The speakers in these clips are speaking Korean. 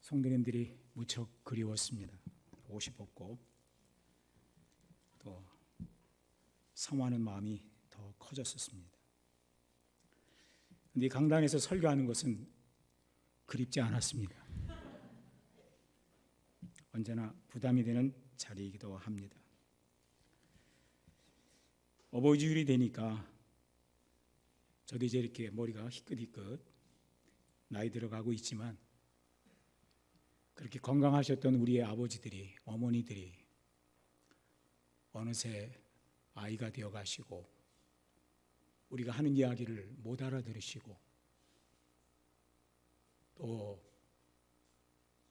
성도님들이 무척 그리웠습니다. 보고 싶었고 또 사모하는 마음이 더 커졌었습니다. 그런데 강단에서 설교하는 것은 그립지 않았습니다. 언제나 부담이 되는 자리이기도 합니다. 어버이 주일이 되니까 저도 이제 이렇게 머리가 희끗희끗 나이 들어가고 있지만 그렇게 건강하셨던 우리의 아버지들이, 어머니들이 어느새 아이가 되어 가시고 우리가 하는 이야기를 못 알아들으시고 또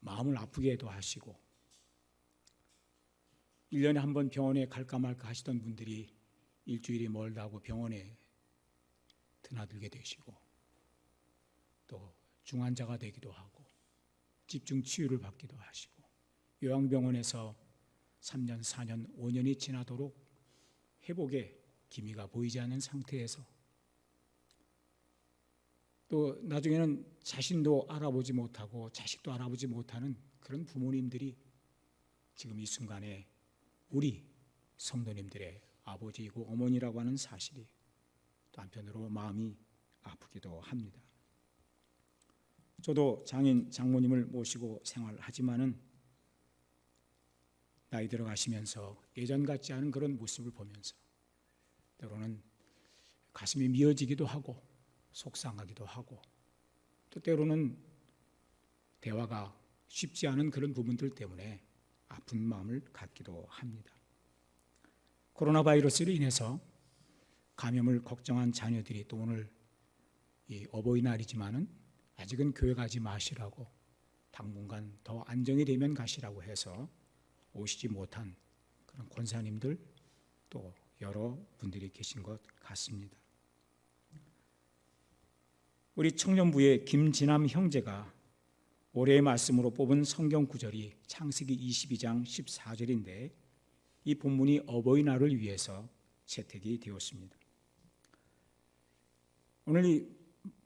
마음을 아프게도 하시고 1년에 한 번 병원에 갈까 말까 하시던 분들이 일주일이 멀다고 병원에 드나들게 되시고 또 중환자가 되기도 하고 집중 치유를 받기도 하시고 요양병원에서 3년, 4년, 5년이 지나도록 회복의 기미가 보이지 않는 상태에서 또 나중에는 자신도 알아보지 못하고 자식도 알아보지 못하는 그런 부모님들이 지금 이 순간에 우리 성도님들의 아버지이고 어머니라고 하는 사실이 또 한편으로 마음이 아프기도 합니다. 저도 장인 장모님을 모시고 생활하지만은 나이 들어가시면서 예전 같지 않은 그런 모습을 보면서 때로는 가슴이 미어지기도 하고 속상하기도 하고 또 때로는 대화가 쉽지 않은 그런 부분들 때문에 아픈 마음을 갖기도 합니다. 코로나 바이러스로 인해서 감염을 걱정한 자녀들이 또 오늘 이 어버이날이지만은 아직은 교회 가지 마시라고 당분간 더 안정이 되면 가시라고 해서 오시지 못한 그런 권사님들 또 여러 분들이 계신 것 같습니다. 우리 청년부의 김진남 형제가 올해의 말씀으로 뽑은 성경 구절이 창세기 22장 14절인데 이 본문이 어버이날을 위해서 채택이 되었습니다. 오늘 이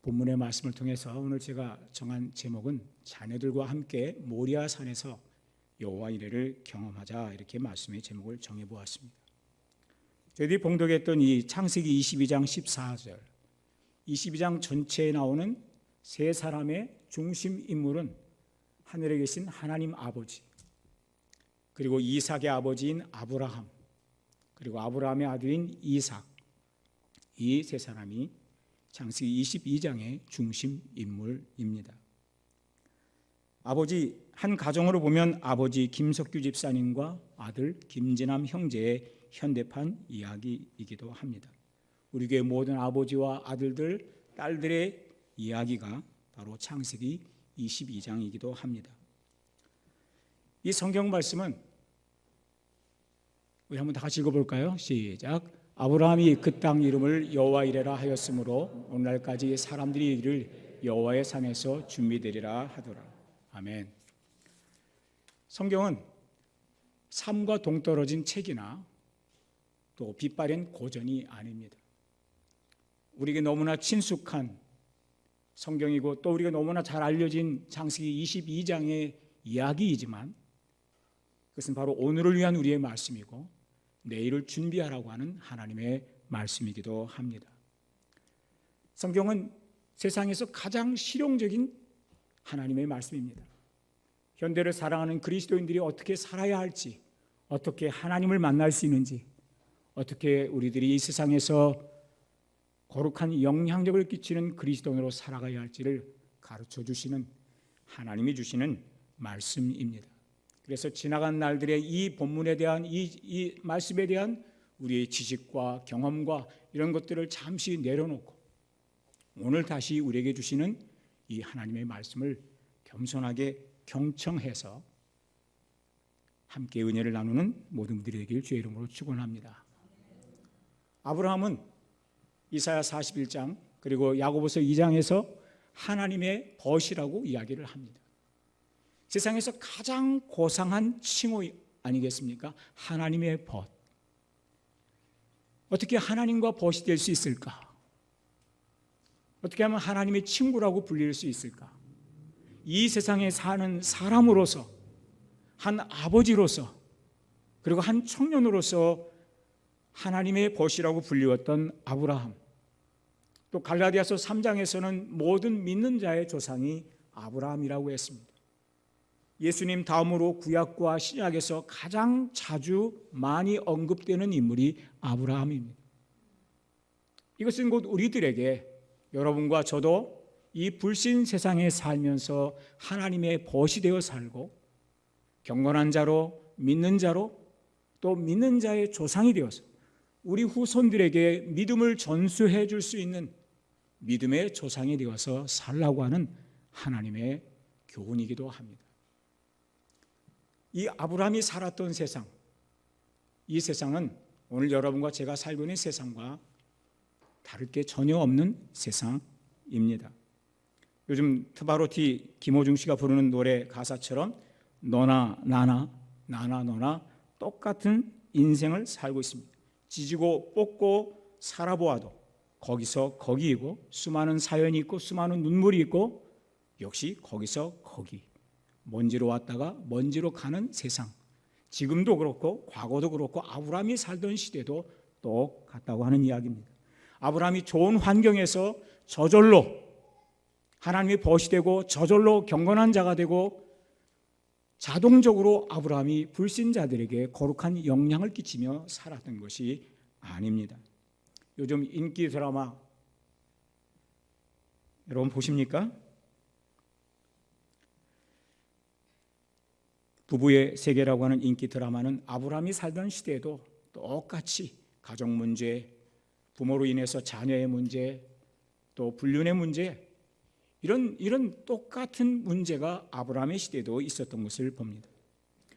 본문의 말씀을 통해서 오늘 제가 정한 제목은 자녀들과 함께 모리아 산에서 여호와 이레를 경험하자 이렇게 말씀의 제목을 정해보았습니다. 저희들이 봉독했던 이 창세기 22장 14절 22장 전체에 나오는 세 사람의 중심 인물은 하늘에 계신 하나님 아버지 그리고 이삭의 아버지인 아브라함 그리고 아브라함의 아들인 이삭 이 세 사람이 창세기 22장의 중심 인물입니다. 아버지 한 가정으로 보면 아버지 김석규 집사님과 아들 김진남 형제의 현대판 이야기이기도 합니다. 우리 교회 모든 아버지와 아들들, 딸들의 이야기가 바로 창세기 22장이기도 합니다. 이 성경 말씀은 우리 한번 다 같이 읽어볼까요? 시작. 아브라함이 그 땅 이름을 여호와 이레라 하였으므로 오늘날까지 사람들이 이를 여호와의 산에서 준비되리라 하더라. 아멘. 성경은 삶과 동떨어진 책이나 또 빛바랜 고전이 아닙니다. 우리에게 너무나 친숙한 성경이고 또 우리가 너무나 잘 알려진 창세기 22장의 이야기이지만 그것은 바로 오늘을 위한 우리의 말씀이고 내일을 준비하라고 하는 하나님의 말씀이기도 합니다. 성경은 세상에서 가장 실용적인 하나님의 말씀입니다. 현대를 살아가는 그리스도인들이 어떻게 살아야 할지, 어떻게 하나님을 만날 수 있는지, 어떻게 우리들이 이 세상에서 거룩한 영향력을 끼치는 그리스도인으로 살아가야 할지를 가르쳐 주시는 하나님이 주시는 말씀입니다. 그래서 지나간 날들의 이 본문에 대한 이 말씀에 대한 우리의 지식과 경험과 이런 것들을 잠시 내려놓고 오늘 다시 우리에게 주시는 이 하나님의 말씀을 겸손하게 경청해서 함께 은혜를 나누는 모든 분들이 되길 주의 이름으로 축원합니다. 아브라함은 이사야 41장 그리고 야고보서 2장에서 하나님의 벗이라고 이야기를 합니다. 세상에서 가장 고상한 칭호 아니겠습니까? 하나님의 벗. 어떻게 하나님과 벗이 될 수 있을까? 어떻게 하면 하나님의 친구라고 불릴 수 있을까? 이 세상에 사는 사람으로서, 한 아버지로서, 그리고 한 청년으로서 하나님의 벗이라고 불리웠던 아브라함. 또 갈라디아서 3장에서는 모든 믿는 자의 조상이 아브라함이라고 했습니다. 예수님 다음으로 구약과 신약에서 가장 자주 많이 언급되는 인물이 아브라함입니다. 이것은 곧 우리들에게, 여러분과 저도 이 불신 세상에 살면서 하나님의 벗이 되어 살고 경건한 자로, 믿는 자로, 또 믿는 자의 조상이 되어서 우리 후손들에게 믿음을 전수해 줄 수 있는 믿음의 조상이 되어서 살라고 하는 하나님의 교훈이기도 합니다. 이 아브라함이 살았던 세상, 이 세상은 오늘 여러분과 제가 살고 있는 세상과 다를 게 전혀 없는 세상입니다. 요즘 트바로티 김호중 씨가 부르는 노래 가사처럼 너나 나나 나나 너나 똑같은 인생을 살고 있습니다. 지지고 볶고 살아보아도 거기서 거기이고, 수많은 사연이 있고 수많은 눈물이 있고, 역시 거기서 거기, 먼지로 왔다가 먼지로 가는 세상. 지금도 그렇고 과거도 그렇고 아브라함이 살던 시대도 똑같다고 하는 이야기입니다. 아브라함이 좋은 환경에서 저절로 하나님의 벗이 되고 저절로 경건한 자가 되고 자동적으로 아브라함이 불신자들에게 거룩한 영향을 끼치며 살았던 것이 아닙니다. 요즘 인기 드라마 여러분 보십니까? 부부의 세계라고 하는 인기 드라마는 아브라함이 살던 시대에도 똑같이 가정 문제, 부모로 인해서 자녀의 문제, 또 불륜의 문제, 이런 똑같은 문제가 아브라함의 시대에도 있었던 것을 봅니다.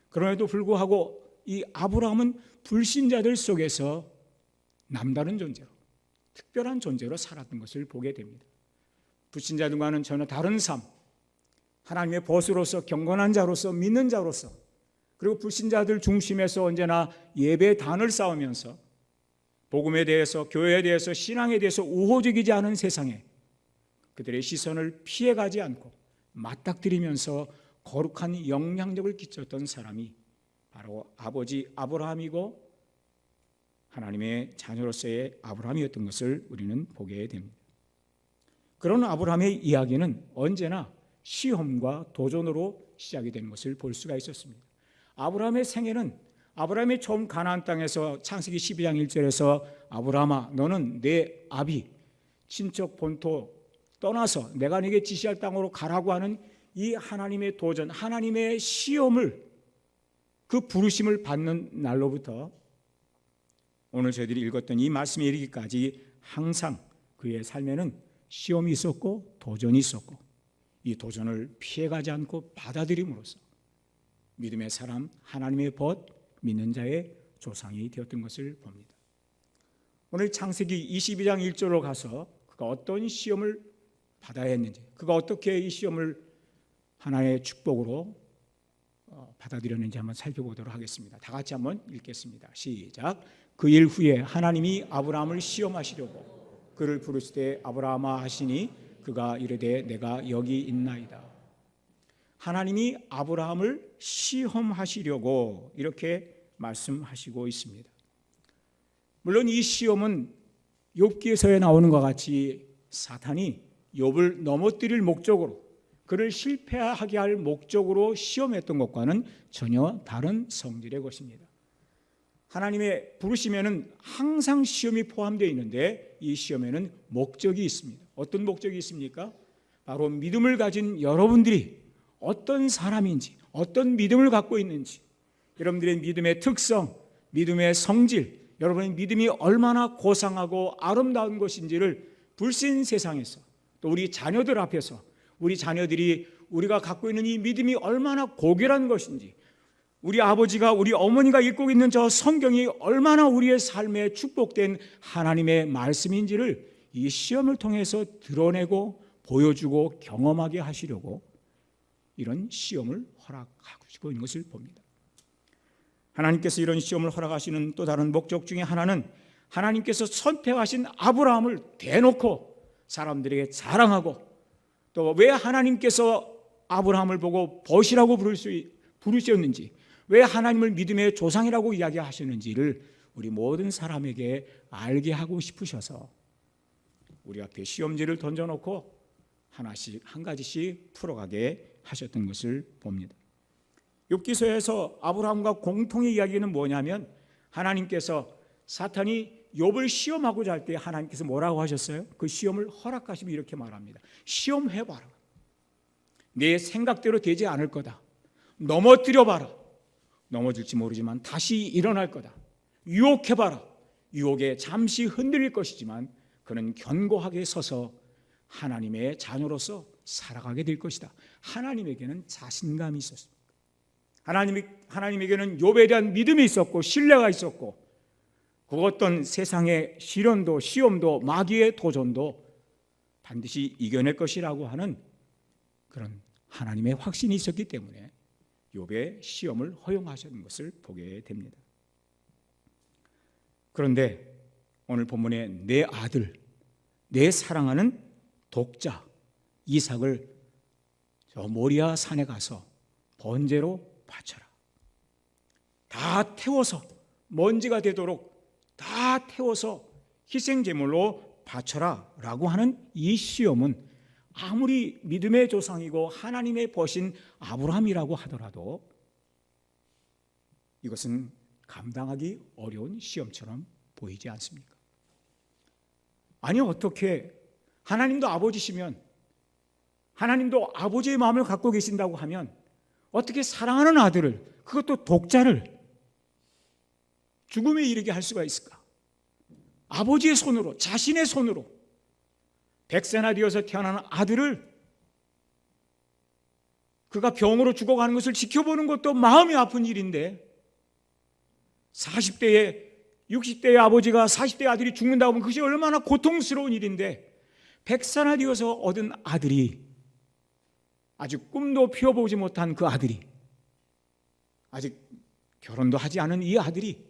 그럼에도 불구하고 이 아브라함은 불신자들 속에서 남다른 존재로, 특별한 존재로 살았던 것을 보게 됩니다. 불신자들과는 전혀 다른 삶, 하나님의 벗으로서, 경건한 자로서, 믿는 자로서, 그리고 불신자들 중심에서 언제나 예배단을 쌓으면서 복음에 대해서, 교회에 대해서, 신앙에 대해서 우호적이지 않은 세상에 그들의 시선을 피해가지 않고 맞닥뜨리면서 거룩한 영향력을 끼쳤던 사람이 바로 아버지 아브라함이고 하나님의 자녀로서의 아브라함이었던 것을 우리는 보게 됩니다. 그런 아브라함의 이야기는 언제나 시험과 도전으로 시작이 되는 것을 볼 수가 있었습니다. 아브라함의 생애는, 아브라함이 처음 가나안 땅에서 창세기 12장 1절에서 아브라함아 너는 내 아비 친척 본토 떠나서 내가 네게 지시할 땅으로 가라고 하는 이 하나님의 도전, 하나님의 시험을, 그 부르심을 받는 날로부터 오늘 저희들이 읽었던 이 말씀에 이르기까지 항상 그의 삶에는 시험이 있었고 도전이 있었고, 이 도전을 피해가지 않고 받아들임으로써 믿음의 사람, 하나님의 벗, 믿는 자의 조상이 되었던 것을 봅니다. 오늘 창세기 22장 1절로 가서 그가 어떤 시험을 받아야 했는지, 그가 어떻게 이 시험을 하나의 축복으로 받아들였는지 한번 살펴보도록 하겠습니다. 다 같이 한번 읽겠습니다. 시작. 그 일 후에 하나님이 아브라함을 시험하시려고 그를 부르시되 아브라함아 하시니 그가 이르되 내가 여기 있나이다. 하나님이 아브라함을 시험하시려고 이렇게 말씀하시고 있습니다. 물론 이 시험은 욥기에서에 나오는 것 같이 사탄이 욥을 넘어뜨릴 목적으로, 그를 실패하게 할 목적으로 시험했던 것과는 전혀 다른 성질의 것입니다. 하나님의 부르심에는 항상 시험이 포함되어 있는데 이 시험에는 목적이 있습니다. 어떤 목적이 있습니까? 바로 믿음을 가진 여러분들이 어떤 사람인지, 어떤 믿음을 갖고 있는지, 여러분들의 믿음의 특성, 믿음의 성질, 여러분의 믿음이 얼마나 고상하고 아름다운 것인지를 불신 세상에서, 또 우리 자녀들 앞에서, 우리 자녀들이 우리가 갖고 있는 이 믿음이 얼마나 고결한 것인지, 우리 아버지가, 우리 어머니가 읽고 있는 저 성경이 얼마나 우리의 삶에 축복된 하나님의 말씀인지를 이 시험을 통해서 드러내고 보여주고 경험하게 하시려고 이런 시험을 허락하시고 있는 것을 봅니다. 하나님께서 이런 시험을 허락하시는 또 다른 목적 중에 하나는 하나님께서 선택하신 아브라함을 대놓고 사람들에게 자랑하고, 또 왜 하나님께서 아브라함을 보고 벗이라고 부르셨는지, 왜 하나님을 믿음의 조상이라고 이야기하셨는지를 우리 모든 사람에게 알게 하고 싶으셔서 우리 앞에 시험지를 던져놓고 하나씩 한 가지씩 풀어가게 하셨던 것을 봅니다. 욥기서에서 아브라함과 공통의 이야기는 뭐냐면, 하나님께서 사탄이 욥을 시험하고자 할 때 하나님께서 뭐라고 하셨어요? 그 시험을 허락하시면 이렇게 말합니다. 시험해봐라. 내 생각대로 되지 않을 거다. 넘어뜨려봐라. 넘어질지 모르지만 다시 일어날 거다. 유혹해봐라. 유혹에 잠시 흔들릴 것이지만 그는 견고하게 서서 하나님의 자녀로서 살아가게 될 것이다. 하나님에게는 자신감이 있었습니다. 하나님에게는 욥에 대한 믿음이 있었고 신뢰가 있었고, 그 어떤 세상의 시련도 시험도 마귀의 도전도 반드시 이겨낼 것이라고 하는 그런 하나님의 확신이 있었기 때문에 욥의 시험을 허용하시는 것을 보게 됩니다. 그런데 오늘 본문에 내 아들, 내 사랑하는 독자 이삭을 저 모리아 산에 가서 번제로 바쳐라. 다 태워서 먼지가 되도록 다 태워서 희생제물로 바쳐라 라고 하는 이 시험은 아무리 믿음의 조상이고 하나님의 벗인 아브라함이라고 하더라도 이것은 감당하기 어려운 시험처럼 보이지 않습니까? 아니, 어떻게 하나님도 아버지시면, 하나님도 아버지의 마음을 갖고 계신다고 하면 어떻게 사랑하는 아들을, 그것도 독자를 죽음에 이르게 할 수가 있을까? 아버지의 손으로, 자신의 손으로 백세나 되어서 태어나는 아들을 그가 병으로 죽어가는 것을 지켜보는 것도 마음이 아픈 일인데, 40대에 60대의 아버지가 40대의 아들이 죽는다고 하면 그것이 얼마나 고통스러운 일인데, 백세나 되어서 얻은 아들이, 아직 꿈도 피워보지 못한 그 아들이, 아직 결혼도 하지 않은 이 아들이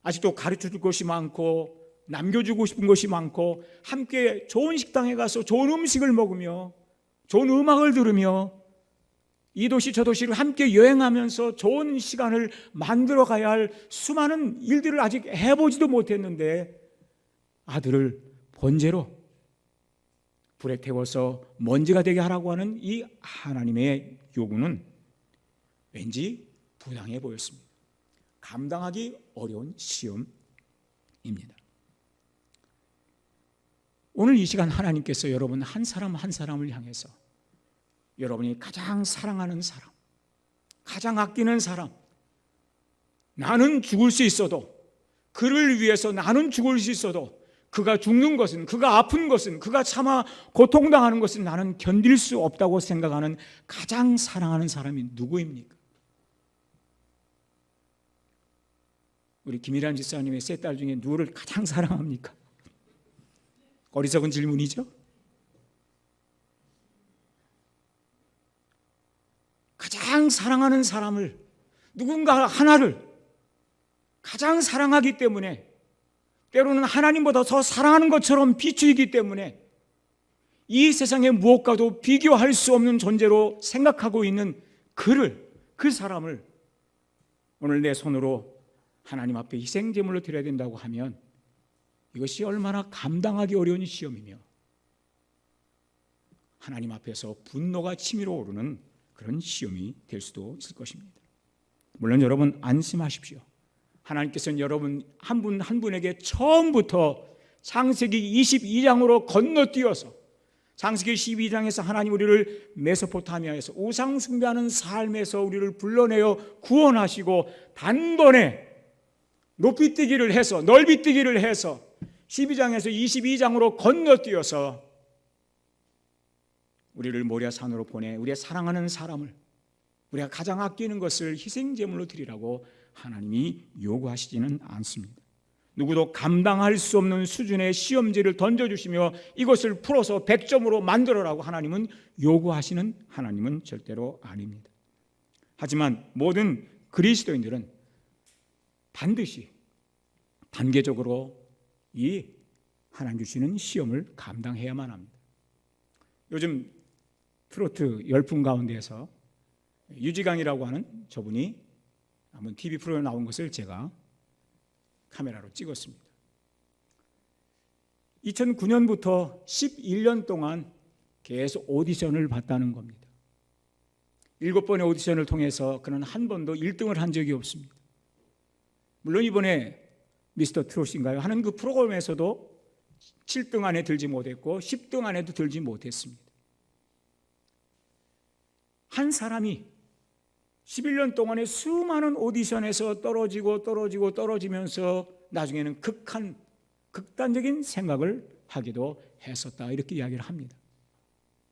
아직도 가르쳐줄 것이 많고 남겨주고 싶은 것이 많고, 함께 좋은 식당에 가서 좋은 음식을 먹으며 좋은 음악을 들으며 이 도시 저 도시를 함께 여행하면서 좋은 시간을 만들어 가야 할 수많은 일들을 아직 해보지도 못했는데, 아들을 번제로 불에 태워서 먼지가 되게 하라고 하는 이 하나님의 요구는 왠지 부당해 보였습니다. 감당하기 어려운 시험입니다. 오늘 이 시간 하나님께서 여러분 한 사람 한 사람을 향해서 여러분이 가장 사랑하는 사람, 가장 아끼는 사람, 나는 죽을 수 있어도, 그를 위해서 나는 죽을 수 있어도 그가 죽는 것은, 그가 아픈 것은, 그가 차마 고통당하는 것은 나는 견딜 수 없다고 생각하는 가장 사랑하는 사람이 누구입니까? 우리 김일환 집사님의 세 딸 중에 누구를 가장 사랑합니까? 어리석은 질문이죠? 가장 사랑하는 사람을, 누군가 하나를 가장 사랑하기 때문에, 때로는 하나님보다 더 사랑하는 것처럼 비추이기 때문에 이 세상의 무엇과도 비교할 수 없는 존재로 생각하고 있는 그 사람을 오늘 내 손으로 하나님 앞에 희생제물로 드려야 된다고 하면 이것이 얼마나 감당하기 어려운 시험이며 하나님 앞에서 분노가 치밀어 오르는 그런 시험이 될 수도 있을 것입니다. 물론 여러분 안심하십시오. 하나님께서는 여러분 한 분 한 분에게 처음부터 창세기 22장으로 건너뛰어서, 창세기 12장에서 하나님 우리를 메소포타미아에서 우상 숭배하는 삶에서 우리를 불러내어 구원하시고 단번에 높이뛰기를 해서, 넓이뛰기를 해서 12장에서 22장으로 건너뛰어서 우리를 모리아산으로 보내 우리의 사랑하는 사람을, 우리가 가장 아끼는 것을 희생제물로 드리라고 하나님이 요구하시지는 않습니다. 누구도 감당할 수 없는 수준의 시험지를 던져주시며 이것을 풀어서 100점으로 만들어라고 하나님은 요구하시는 하나님은 절대로 아닙니다. 하지만 모든 그리스도인들은 반드시 단계적으로 이 하나님 주시는 시험을 감당해야만 합니다. 요즘 트로트 열풍 가운데에서 유지강이라고 하는 저분이 한번 TV 프로에 나온 것을 제가 카메라로 찍었습니다. 2009년부터 11년 동안 계속 오디션을 봤다는 겁니다. 7번의 오디션을 통해서 그는 한 번도 1등을 한 적이 없습니다. 물론 이번에 미스터 트롯인가요? 하는 그 프로그램에서도 7등 안에 들지 못했고 10등 안에도 들지 못했습니다. 한 사람이 11년 동안의 수많은 오디션에서 떨어지면서 나중에는 극단적인 생각을 하기도 했었다, 이렇게 이야기를 합니다.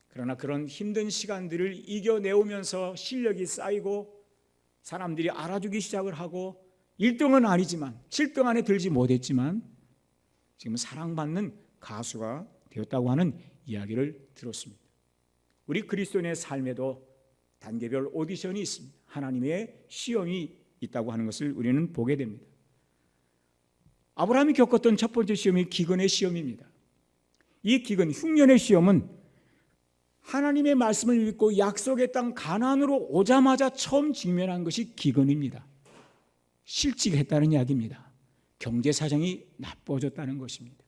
그러나 그런 힘든 시간들을 이겨내오면서 실력이 쌓이고 사람들이 알아주기 시작을 하고 1등은 아니지만 7등 안에 들지 못했지만 지금 사랑받는 가수가 되었다고 하는 이야기를 들었습니다. 우리 그리스도인의 삶에도 단계별 오디션이 있습니다. 하나님의 시험이 있다고 하는 것을 우리는 보게 됩니다. 아브라함이 겪었던 첫 번째 시험이 기근의 시험입니다. 이 기근, 흉년의 시험은 하나님의 말씀을 믿고 약속의 땅 가나안으로 오자마자 처음 직면한 것이 기근입니다. 실직했다는 이야기입니다. 경제 사정이 나빠졌다는 것입니다.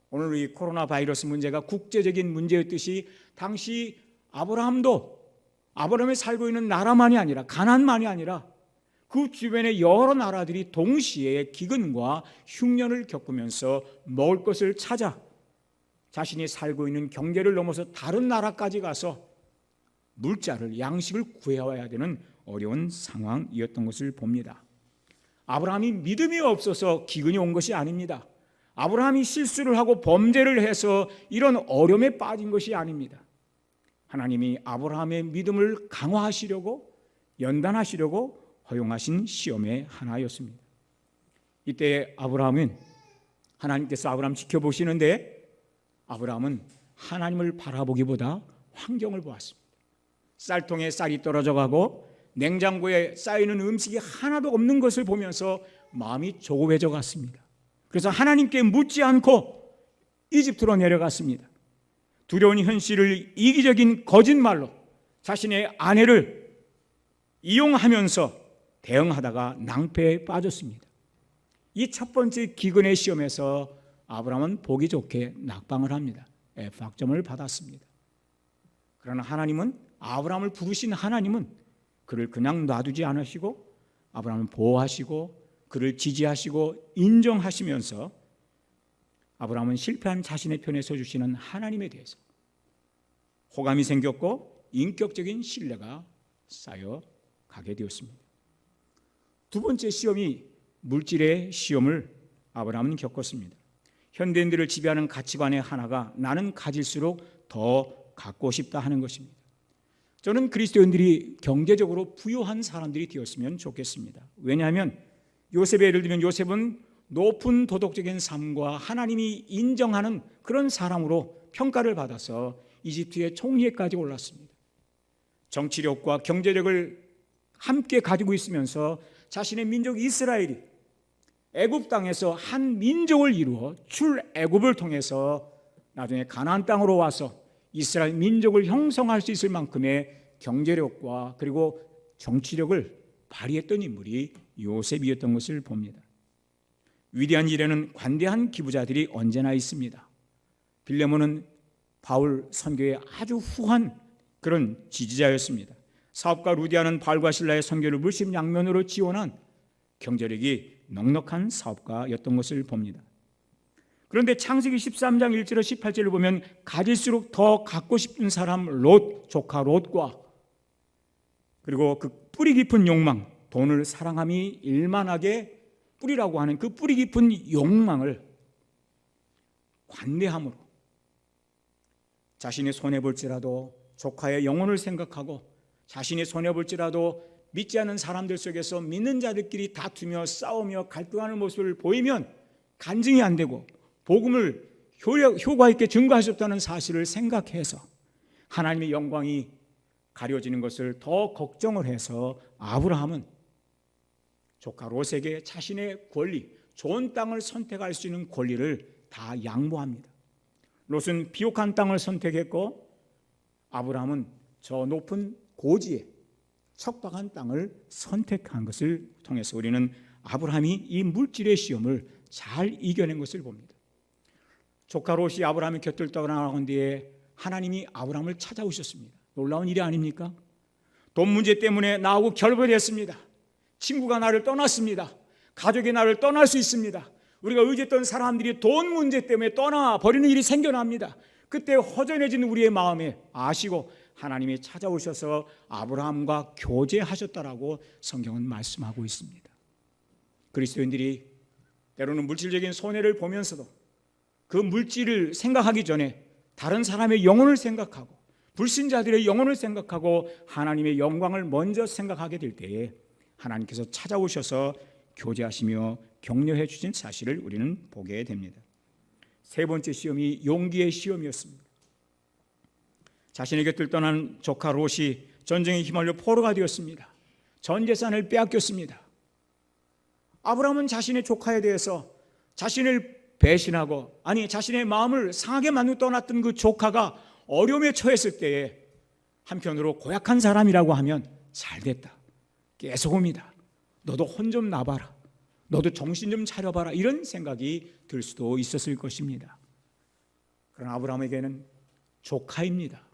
오늘 이 코로나 바이러스 문제가 국제적인 문제였듯이 당시 아브라함이 살고 있는 나라만이 아니라 가나안만이 아니라 그 주변의 여러 나라들이 동시에 기근과 흉년을 겪으면서 먹을 것을 찾아 자신이 살고 있는 경계를 넘어서 다른 나라까지 가서 물자를, 양식을 구해와야 되는 어려운 상황이었던 것을 봅니다. 아브라함이 믿음이 없어서 기근이 온 것이 아닙니다. 아브라함이 실수를 하고 범죄를 해서 이런 어려움에 빠진 것이 아닙니다. 하나님이 아브라함의 믿음을 강화하시려고, 연단하시려고 허용하신 시험의 하나였습니다. 이때 하나님께서 아브라함 지켜보시는데 아브라함은 하나님을 바라보기보다 환경을 보았습니다. 쌀통에 쌀이 떨어져 가고 냉장고에 쌓이는 음식이 하나도 없는 것을 보면서 마음이 조급해져 갔습니다. 그래서 하나님께 묻지 않고 이집트로 내려갔습니다. 두려운 현실을 이기적인 거짓말로 자신의 아내를 이용하면서 대응하다가 낭패에 빠졌습니다. 이 첫 번째 기근의 시험에서 아브라함은 보기 좋게 낙방을 합니다. F학점을 받았습니다. 그러나 아브라함을 부르신 하나님은 그를 그냥 놔두지 않으시고 아브라함을 보호하시고 그를 지지하시고 인정하시면서 아브라함은 실패한 자신의 편에 서주시는 하나님에 대해서 호감이 생겼고 인격적인 신뢰가 쌓여가게 되었습니다. 두 번째 시험이 물질의 시험을 아브라함은 겪었습니다. 현대인들을 지배하는 가치관의 하나가 나는 가질수록 더 갖고 싶다 하는 것입니다. 저는 그리스도인들이 경제적으로 부유한 사람들이 되었으면 좋겠습니다. 왜냐하면 요셉의 예를 들면 요셉은 높은 도덕적인 삶과 하나님이 인정하는 그런 사람으로 평가를 받아서 이집트의 총리에까지 올랐습니다. 정치력과 경제력을 함께 가지고 있으면서 자신의 민족 이스라엘이 애굽 땅에서 한 민족을 이루어 출애굽을 통해서 나중에 가나안 땅으로 와서 이스라엘 민족을 형성할 수 있을 만큼의 경제력과 그리고 정치력을 발휘했던 인물이 요셉이었던 것을 봅니다. 위대한 일에는 관대한 기부자들이 언제나 있습니다. 빌레몬은 바울 선교의 아주 후한 그런 지지자였습니다. 사업가 루디아는 바울과 실라의 선교를 물심양면으로 지원한 경제력이 넉넉한 사업가였던 것을 봅니다. 그런데 창세기 13장 1절에서 18절을 보면 가질수록 더 갖고 싶은 사람 조카 롯과 그리고 그 뿌리 깊은 욕망, 돈을 사랑함이 일만하게 뿌리라고 하는 그 뿌리 깊은 욕망을 관대함으로 자신이 손해볼지라도 조카의 영혼을 생각하고 자신이 손해볼지라도 믿지 않는 사람들 속에서 믿는 자들끼리 다투며 싸우며 갈등하는 모습을 보이면 간증이 안 되고 복음을 효과 있게 증거하셨다는 사실을 생각해서 하나님의 영광이 가려지는 것을 더 걱정을 해서 아브라함은 조카 롯에게 자신의 권리, 좋은 땅을 선택할 수 있는 권리를 다 양보합니다. 롯은 비옥한 땅을 선택했고 아브라함은 저 높은 고지에 척박한 땅을 선택한 것을 통해서 우리는 아브라함이 이 물질의 시험을 잘 이겨낸 것을 봅니다. 조카 롯이 아브라함의 곁을 떠나간 뒤에 하나님이 아브라함을 찾아오셨습니다. 놀라운 일이 아닙니까? 돈 문제 때문에 나하고 결별했습니다. 친구가 나를 떠났습니다. 가족이 나를 떠날 수 있습니다. 우리가 의지했던 사람들이 돈 문제 때문에 떠나버리는 일이 생겨납니다. 그때 허전해진 우리의 마음에 아시고 하나님이 찾아오셔서 아브라함과 교제하셨다라고 성경은 말씀하고 있습니다. 그리스도인들이 때로는 물질적인 손해를 보면서도 그 물질을 생각하기 전에 다른 사람의 영혼을 생각하고 불신자들의 영혼을 생각하고 하나님의 영광을 먼저 생각하게 될 때에 하나님께서 찾아오셔서 교제하시며 격려해 주신 사실을 우리는 보게 됩니다. 세 번째 시험이 용기의 시험이었습니다. 자신의 곁을 떠난 조카 롯이 전쟁에 휘말려 포로가 되었습니다. 전 재산을 빼앗겼습니다. 아브라함은 자신의 조카에 대해서 자신을 배신하고 자신의 마음을 상하게 만들어 떠났던 그 조카가 어려움에 처했을 때에 한편으로 고약한 사람이라고 하면 잘됐다, 깨소금이다, 너도 혼 좀 나봐라, 너도 정신 좀 차려봐라, 이런 생각이 들 수도 있었을 것입니다. 그러나 아브라함에게는 조카입니다.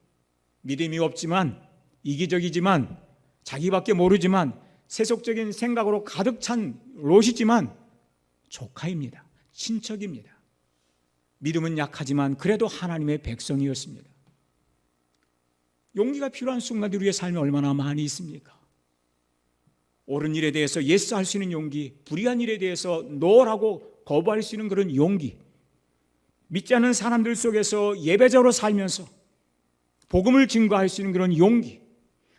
믿음이 없지만, 이기적이지만, 자기밖에 모르지만, 세속적인 생각으로 가득 찬 롯이지만 조카입니다. 친척입니다. 믿음은 약하지만 그래도 하나님의 백성이었습니다. 용기가 필요한 순간들이 우리의 삶에 얼마나 많이 있습니까? 옳은 일에 대해서 예스 할 수 있는 용기, 불의한 일에 대해서 노라고 거부할 수 있는 그런 용기, 믿지 않는 사람들 속에서 예배자로 살면서 복음을 증거할 수 있는 그런 용기,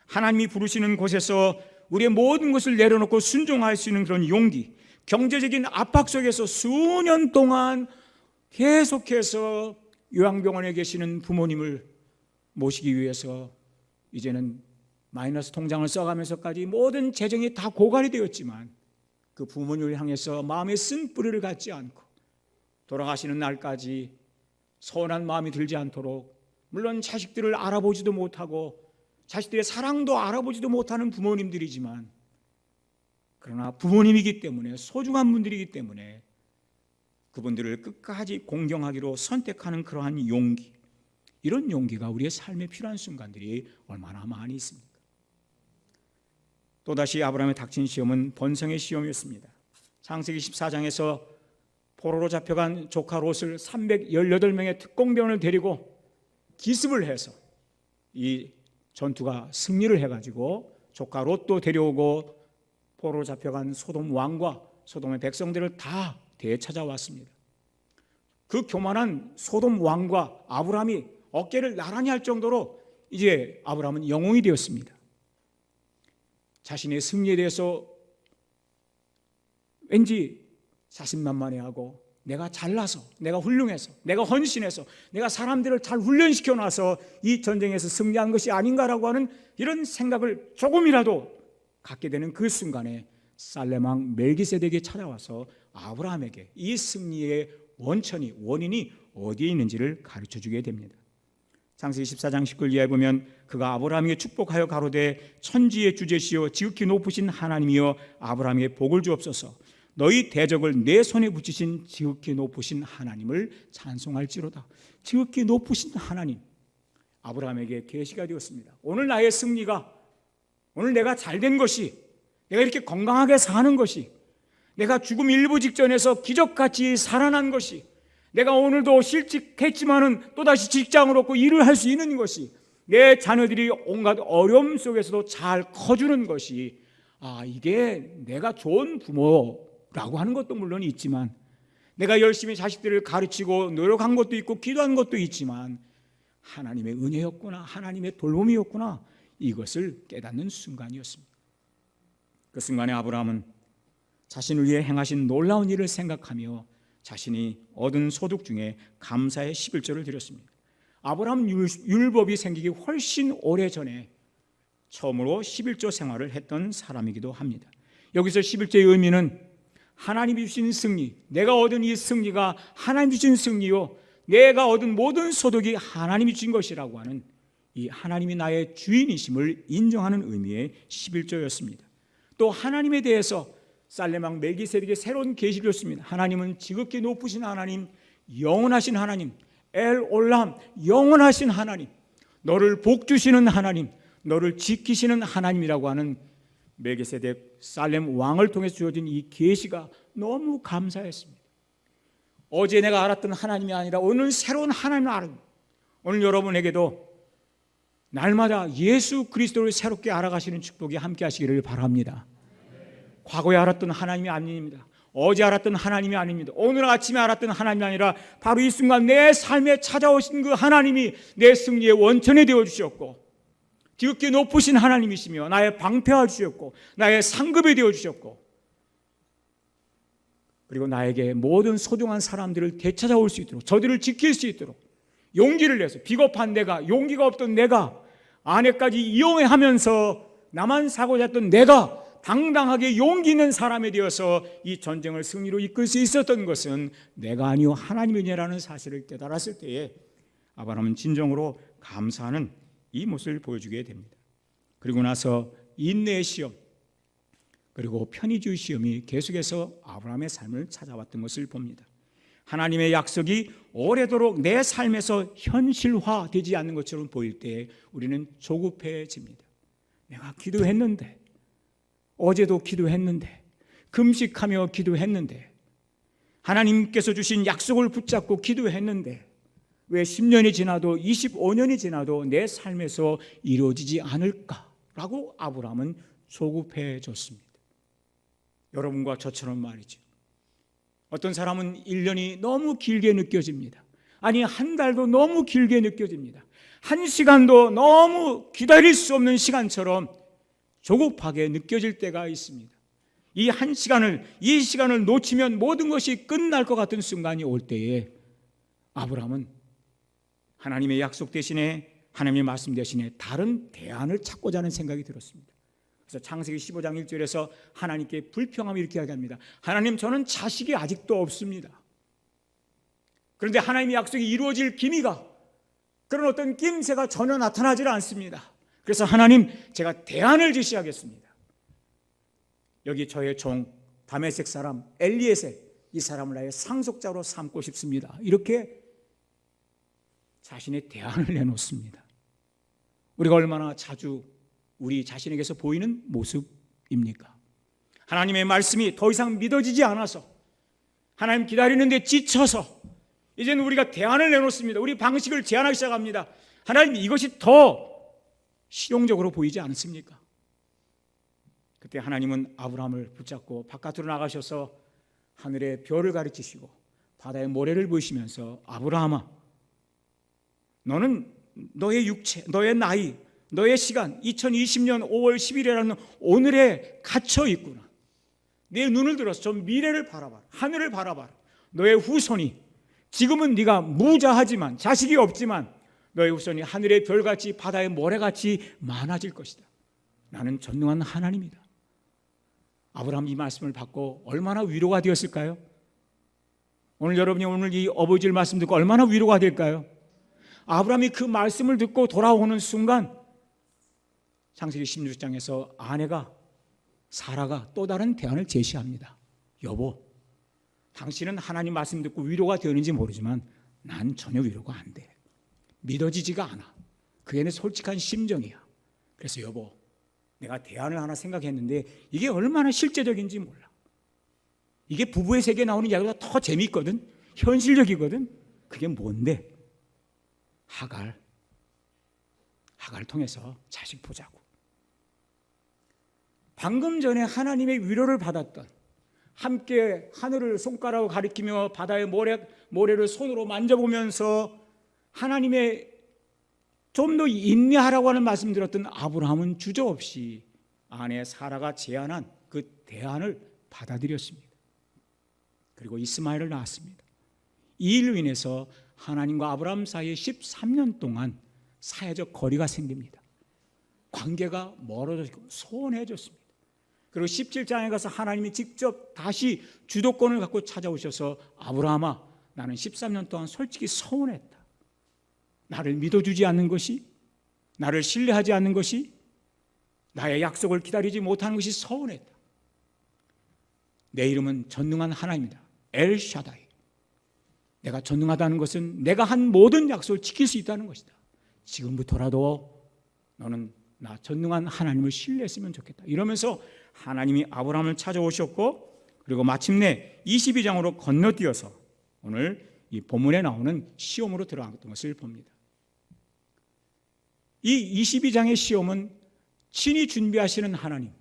하나님이 부르시는 곳에서 우리의 모든 것을 내려놓고 순종할 수 있는 그런 용기, 경제적인 압박 속에서 수년 동안 계속해서 요양병원에 계시는 부모님을 모시기 위해서 이제는 마이너스 통장을 써가면서까지 모든 재정이 다 고갈이 되었지만 그 부모님을 향해서 마음의 쓴뿌리를 갖지 않고 돌아가시는 날까지 서운한 마음이 들지 않도록, 물론 자식들을 알아보지도 못하고 자식들의 사랑도 알아보지도 못하는 부모님들이지만, 그러나 부모님이기 때문에, 소중한 분들이기 때문에 그분들을 끝까지 공경하기로 선택하는 그러한 용기, 이런 용기가 우리의 삶에 필요한 순간들이 얼마나 많이 있습니까? 또다시 아브라함의 닥친 시험은 번성의 시험이었습니다. 창세기 14장에서 포로로 잡혀간 조카 롯을 318명의 특공병을 데리고 기습을 해서 이 전투가 승리를 해가지고 조카 롯도 데려오고 포로로 잡혀간 소돔 왕과 소돔의 백성들을 다 되찾아왔습니다. 그 교만한 소돔 왕과 아브라함이 어깨를 나란히 할 정도로 이제 아브라함은 영웅이 되었습니다. 자신의 승리에 대해서 왠지 자신만만해하고, 내가 잘나서, 내가 훌륭해서, 내가 헌신해서, 내가 사람들을 잘 훈련시켜 놔서 이 전쟁에서 승리한 것이 아닌가라고 하는 이런 생각을 조금이라도 갖게 되는 그 순간에 살렘 왕 멜기세덱이 찾아와서 아브라함에게 이 승리의 원인이 어디에 있는지를 가르쳐주게 됩니다. 창세기 14장 19절 이하에 보면 그가 아브라함에게 축복하여 가로되 천지의 주제시여 지극히 높으신 하나님이여 아브라함에게 복을 주옵소서. 너희 대적을 내 손에 붙이신 지극히 높으신 하나님을 찬송할지로다. 지극히 높으신 하나님, 아브라함에게 계시가 되었습니다. 오늘 나의 승리가, 오늘 내가 잘된 것이, 내가 이렇게 건강하게 사는 것이, 내가 죽음 일부 직전에서 기적같이 살아난 것이, 내가 오늘도 실직했지만은 또다시 직장을 얻고 일을 할 수 있는 것이, 내 자녀들이 온갖 어려움 속에서도 잘 커주는 것이, 이게 내가 좋은 부모라고 하는 것도 물론 있지만, 내가 열심히 자식들을 가르치고 노력한 것도 있고 기도한 것도 있지만 하나님의 은혜였구나, 하나님의 돌봄이었구나, 이것을 깨닫는 순간이었습니다. 그 순간에 아브라함은 자신을 위해 행하신 놀라운 일을 생각하며 자신이 얻은 소득 중에 감사의 11조를 드렸습니다. 아브라함 율법이 생기기 훨씬 오래전에 처음으로 11조 생활을 했던 사람이기도 합니다. 여기서 11조의 의미는 하나님이 주신 승리, 내가 얻은 이 승리가 하나님이 주신 승리요, 내가 얻은 모든 소득이 하나님이 주신 것이라고 하는 이 하나님이 나의 주인이심을 인정하는 의미의 11조였습니다. 또 하나님에 대해서 살렘왕 멜기세덱에게 새로운 계시를 줬습니다. 하나님은 지극히 높으신 하나님, 영원하신 하나님, 엘올람, 영원하신 하나님, 너를 복주시는 하나님, 너를 지키시는 하나님이라고 하는 멜기세덱 살렘 왕을 통해서 주어진 이 계시가 너무 감사했습니다. 어제 내가 알았던 하나님이 아니라 오늘 새로운 하나님을 알았습니다. 오늘 여러분에게도 날마다 예수 그리스도를 새롭게 알아가시는 축복이 함께 하시기를 바랍니다. 과거에 알았던 하나님이 아닙니다. 어제 알았던 하나님이 아닙니다. 오늘 아침에 알았던 하나님이 아니라 바로 이 순간 내 삶에 찾아오신 그 하나님이 내 승리의 원천이 되어 주셨고, 지극히 높으신 하나님이시며 나의 방패가 주셨고, 나의 상급이 되어 주셨고, 그리고 나에게 모든 소중한 사람들을 되찾아올 수 있도록, 저들을 지킬 수 있도록 용기를 내서, 비겁한 내가, 용기가 없던 내가, 아내까지 이용하면서 나만 사고자 했던 내가 당당하게 용기 있는 사람이 되어서 이 전쟁을 승리로 이끌 수 있었던 것은 내가 아니요 하나님이냐라는 사실을 깨달았을 때에 아브라함은 진정으로 감사하는 이 모습을 보여주게 됩니다. 그리고 나서 인내의 시험, 그리고 편의주의 시험이 계속해서 아브라함의 삶을 찾아왔던 것을 봅니다. 하나님의 약속이 오래도록 내 삶에서 현실화되지 않는 것처럼 보일 때 우리는 조급해집니다. 내가 기도했는데, 어제도 기도했는데, 금식하며 기도했는데, 하나님께서 주신 약속을 붙잡고 기도했는데 왜 10년이 지나도 25년이 지나도 내 삶에서 이루어지지 않을까라고 아브라함은 조급해졌습니다. 여러분과 저처럼 말이죠. 어떤 사람은 1년이 너무 길게 느껴집니다. 아니, 한 달도 너무 길게 느껴집니다. 한 시간도 너무 기다릴 수 없는 시간처럼 조급하게 느껴질 때가 있습니다. 이 시간을 놓치면 모든 것이 끝날 것 같은 순간이 올 때에 아브라함은 하나님의 약속 대신에, 하나님의 말씀 대신에 다른 대안을 찾고자 하는 생각이 들었습니다. 그래서 창세기 15장 1절에서 하나님께 불평함을 이렇게 이야기합니다. 하나님, 저는 자식이 아직도 없습니다. 그런데 하나님의 약속이 이루어질 기미가, 그런 어떤 낌새가 전혀 나타나질 않습니다. 그래서 하나님, 제가 대안을 제시하겠습니다. 여기 저의 종 다메섹 사람 엘리에셀, 이 사람을 나의 상속자로 삼고 싶습니다. 이렇게 자신의 대안을 내놓습니다. 우리가 얼마나 자주 우리 자신에게서 보이는 모습입니까? 하나님의 말씀이 더 이상 믿어지지 않아서, 하나님 기다리는데 지쳐서 이제는 우리가 대안을 내놓습니다. 우리 방식을 제안하기 시작합니다. 하나님, 이것이 더 실용적으로 보이지 않습니까? 그때 하나님은 아브라함을 붙잡고 바깥으로 나가셔서 하늘의 별을 가르치시고 바다의 모래를 보이시면서, 아브라함아, 너는 너의 육체, 너의 나이, 너의 시간, 2020년 5월 10일이라는 오늘에 갇혀 있구나. 내 눈을 들어서 저 미래를 바라봐라. 하늘을 바라봐라. 너의 후손이, 지금은 네가 무자하지만, 자식이 없지만 너의 후손이 하늘의 별같이 바다의 모래같이 많아질 것이다. 나는 전능한 하나님이다. 아브라함 이 말씀을 받고 얼마나 위로가 되었을까요? 오늘 여러분이 오늘 이 어버이질 말씀 듣고 얼마나 위로가 될까요? 아브라함이 그 말씀을 듣고 돌아오는 순간 창세기 16장에서 아내가, 사라가 또 다른 대안을 제시합니다. 여보, 당신은 하나님 말씀 듣고 위로가 되었는지 모르지만 난 전혀 위로가 안 돼. 믿어지지가 않아. 그게 내 솔직한 심정이야. 그래서 여보, 내가 대안을 하나 생각했는데 이게 얼마나 실제적인지 몰라. 이게 부부의 세계에 나오는 이야기보다 더 재미있거든. 현실적이거든. 그게 뭔데? 하갈 통해서 자식 보자고. 방금 전에 하나님의 위로를 받았던, 함께 하늘을 손가락으로 가리키며 바다의 모래를 손으로 만져보면서 하나님의 좀 더 인내하라고 하는 말씀 들었던 아브라함은 주저없이 아내 사라가 제안한 그 대안을 받아들였습니다. 그리고 이스마엘을 낳았습니다. 이 일로 인해서 하나님과 아브라함 사이에 13년 동안 사회적 거리가 생깁니다. 관계가 멀어지고 소원해졌습니다. 그리고 17장에 가서 하나님이 직접 다시 주도권을 갖고 찾아오셔서 아브라함아, 나는 13년 동안 솔직히 서운했다. 나를 믿어주지 않는 것이, 나를 신뢰하지 않는 것이, 나의 약속을 기다리지 못하는 것이 서운했다. 내 이름은 전능한 하나님이다. 엘샤다이. 내가 전능하다는 것은 내가 한 모든 약속을 지킬 수 있다는 것이다. 지금부터라도 너는 나 전능한 하나님을 신뢰했으면 좋겠다. 이러면서 하나님이 아브라함을 찾아오셨고, 그리고 마침내 22장으로 건너뛰어서 오늘 이 본문에 나오는 시험으로 들어갔던 것을 봅니다. 이 22장의 시험은 친히 준비하시는 하나님,